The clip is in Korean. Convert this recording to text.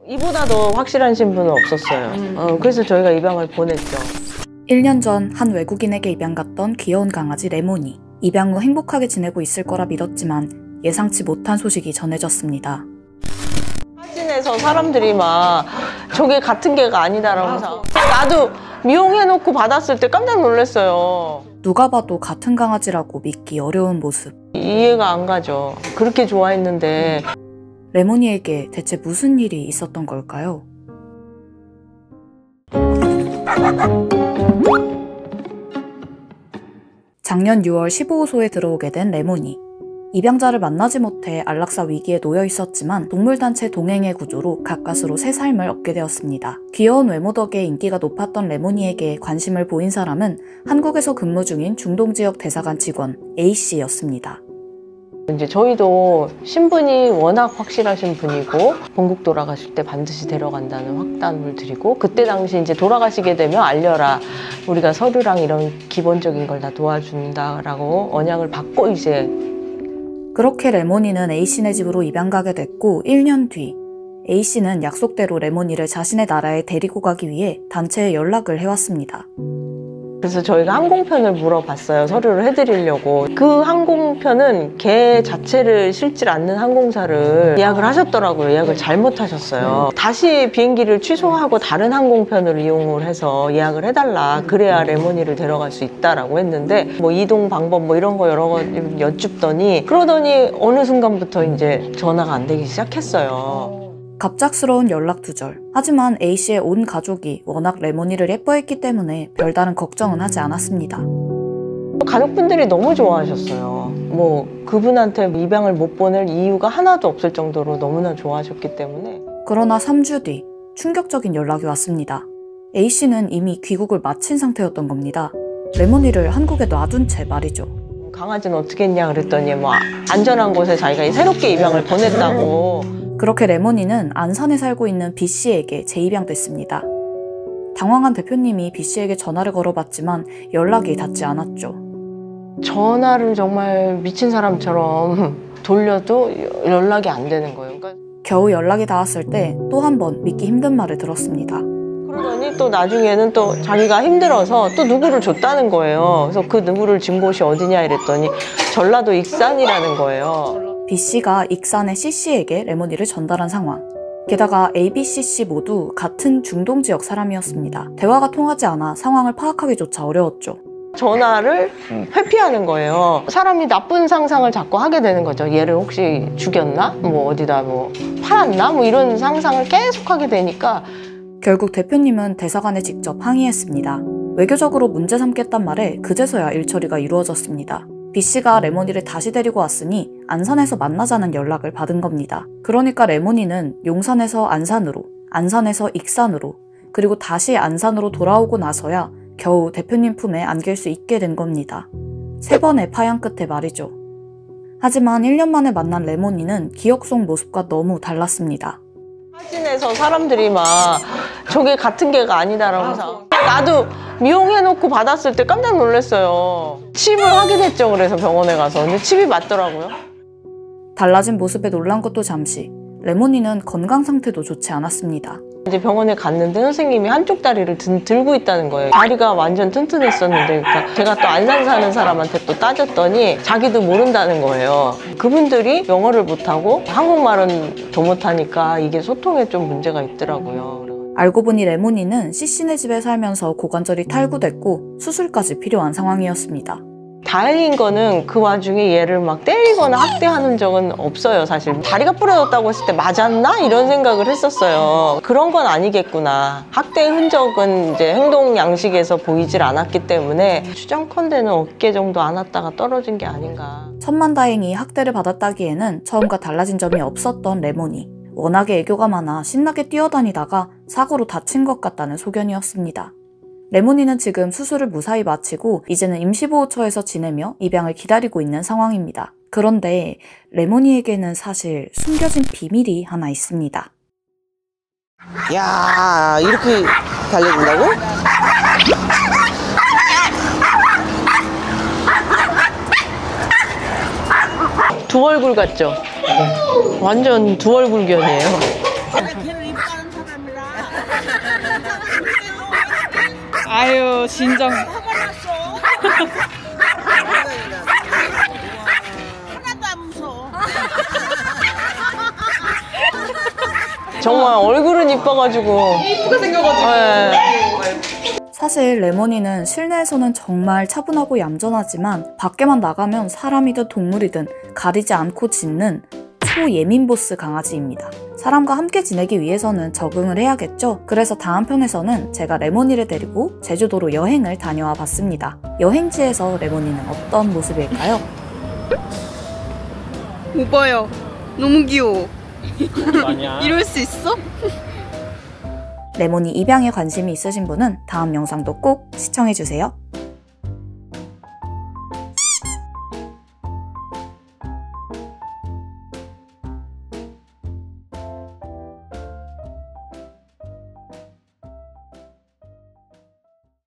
이보다 더 확실한 신분은 없었어요. 그래서 저희가 입양을 보냈죠. 1년 전 한 외국인에게 입양 갔던 귀여운 강아지 레몬이. 입양 후 행복하게 지내고 있을 거라 믿었지만 예상치 못한 소식이 전해졌습니다. 사진에서 사람들이 막 저게 같은 개가 아니다라고 나도 미용해놓고 받았을 때 깜짝 놀랐어요. 누가 봐도 같은 강아지라고 믿기 어려운 모습. 이해가 안 가죠. 그렇게 좋아했는데. 레몬이에게 대체 무슨 일이 있었던 걸까요? 작년 6월 15호소에 들어오게 된 레몬이. 입양자를 만나지 못해 안락사 위기에 놓여 있었지만 동물단체 동행의 구조로 가까스로 새 삶을 얻게 되었습니다. 귀여운 외모 덕에 인기가 높았던 레몬이에게 관심을 보인 사람은 한국에서 근무 중인 중동지역 대사관 직원 A씨였습니다. 이제 저희도 신분이 워낙 확실하신 분이고 본국 돌아가실 때 반드시 데려간다는 확답을 드리고, 그때 당시 이제 돌아가시게 되면 알려라, 우리가 서류랑 이런 기본적인 걸 다 도와준다라고 언약을 받고 이제. 그렇게 레몬이는 A씨네 집으로 입양 가게 됐고 1년 뒤 A씨는 약속대로 레몬이를 자신의 나라에 데리고 가기 위해 단체에 연락을 해왔습니다. 그래서 저희가 항공편을 물어봤어요. 서류를 해드리려고. 그 항공편은 개 자체를 실질 않는 항공사를 예약을 하셨더라고요. 예약을 잘못하셨어요. 다시 비행기를 취소하고 다른 항공편을 이용을 해서 예약을 해달라. 그래야 레몬이를 데려갈 수 있다라고 했는데, 뭐 이동 방법 뭐 이런 거 여러 거 여쭙더니, 그러더니 어느 순간부터 이제 전화가 안 되기 시작했어요. 갑작스러운 연락 두절. 하지만 A씨의 온 가족이 워낙 레몬이를 예뻐했기 때문에 별다른 걱정은 하지 않았습니다. 가족분들이 너무 좋아하셨어요. 뭐 그분한테 입양을 못 보낼 이유가 하나도 없을 정도로 너무나 좋아하셨기 때문에. 그러나 3주 뒤 충격적인 연락이 왔습니다. A씨는 이미 귀국을 마친 상태였던 겁니다. 레몬이를 한국에 놔둔 채 말이죠. 강아지는 어떻게 했냐 그랬더니 뭐 안전한 곳에 자기가 새롭게 입양을 보냈다고. 그렇게 레몬이는 안산에 살고 있는 B씨에게 재입양됐습니다. 당황한 대표님이 B씨에게 전화를 걸어봤지만 연락이 닿지 않았죠. 전화를 정말 미친 사람처럼 돌려도 연락이 안 되는 거예요. 그러니까 겨우 연락이 닿았을 때 또 한 번 믿기 힘든 말을 들었습니다. 그러더니 또 나중에는 또 자기가 힘들어서 또 누구를 줬다는 거예요. 그래서 그 누구를 준 곳이 어디냐 이랬더니 전라도 익산이라는 거예요. B씨가 익산의 C씨에게 레몬이를 전달한 상황. 게다가 A, B, C씨 모두 같은 중동 지역 사람이었습니다. 대화가 통하지 않아 상황을 파악하기조차 어려웠죠. 전화를 회피하는 거예요. 사람이 나쁜 상상을 자꾸 하게 되는 거죠. 얘를 혹시 죽였나? 뭐 어디다 뭐 팔았나? 뭐 이런 상상을 계속 하게 되니까. 결국 대표님은 대사관에 직접 항의했습니다. 외교적으로 문제 삼겠단 말에 그제서야 일처리가 이루어졌습니다. B씨가 레몬이를 다시 데리고 왔으니 안산에서 만나자는 연락을 받은 겁니다. 그러니까 레몬이는 용산에서 안산으로, 안산에서 익산으로, 그리고 다시 안산으로 돌아오고 나서야 겨우 대표님 품에 안길 수 있게 된 겁니다. 3번의 파양 끝에 말이죠. 하지만 1년 만에 만난 레몬이는 기억 속 모습과 너무 달랐습니다. 사진에서 사람들이 막 저게 같은 개가 아니다라고 나도 미용해놓고 받았을 때 깜짝 놀랐어요. 칩을 확인했죠. 그래서 병원에 가서. 근데 칩이 맞더라고요. 달라진 모습에 놀란 것도 잠시. 레몬이는 건강 상태도 좋지 않았습니다. 이제 병원에 갔는데 선생님이 한쪽 다리를 들고 있다는 거예요. 다리가 완전 튼튼했었는데, 그러니까 제가 또 안산 사는 사람한테 또 따졌더니 자기도 모른다는 거예요. 그분들이 영어를 못하고 한국말은 더 못하니까 이게 소통에 좀 문제가 있더라고요. 알고 보니 레몬이는 C씨네 집에 살면서 고관절이 탈구됐고 수술까지 필요한 상황이었습니다. 다행인 거는 그 와중에 얘를 막 때리거나 학대하는 적은 없어요. 사실 다리가 부러졌다고 했을 때 맞았나? 이런 생각을 했었어요. 그런 건 아니겠구나. 학대 흔적은 이제 행동 양식에서 보이질 않았기 때문에 추정컨대는 어깨 정도 안았다가 떨어진 게 아닌가. 천만다행히 학대를 받았다기에는 처음과 달라진 점이 없었던 레몬이. 워낙에 애교가 많아 신나게 뛰어다니다가 사고로 다친 것 같다는 소견이었습니다. 레몬이는 지금 수술을 무사히 마치고 이제는 임시보호처에서 지내며 입양을 기다리고 있는 상황입니다. 그런데 레몬이에게는 사실 숨겨진 비밀이 하나 있습니다. 야, 이렇게 달려준다고? 두 얼굴 같죠? 완전 두 얼굴견이에요. 가는 사람이라. 아유, 진정. 화가 났어. 하나도 안 무서워. 정말 얼굴은 이뻐가지고. 이쁘게 생겨가지고. 사실 레모니는 실내에서는 정말 차분하고 얌전하지만 밖에만 나가면 사람이든 동물이든 가리지 않고 짖는 초예민 보스 강아지입니다. 사람과 함께 지내기 위해서는 적응을 해야겠죠? 그래서 다음 편에서는 제가 레모니를 데리고 제주도로 여행을 다녀와 봤습니다. 여행지에서 레모니는 어떤 모습일까요? 오빠야, 너무 귀여워. 이럴 수 있어? 레모니 입양에 관심이 있으신 분은 다음 영상도 꼭 시청해주세요.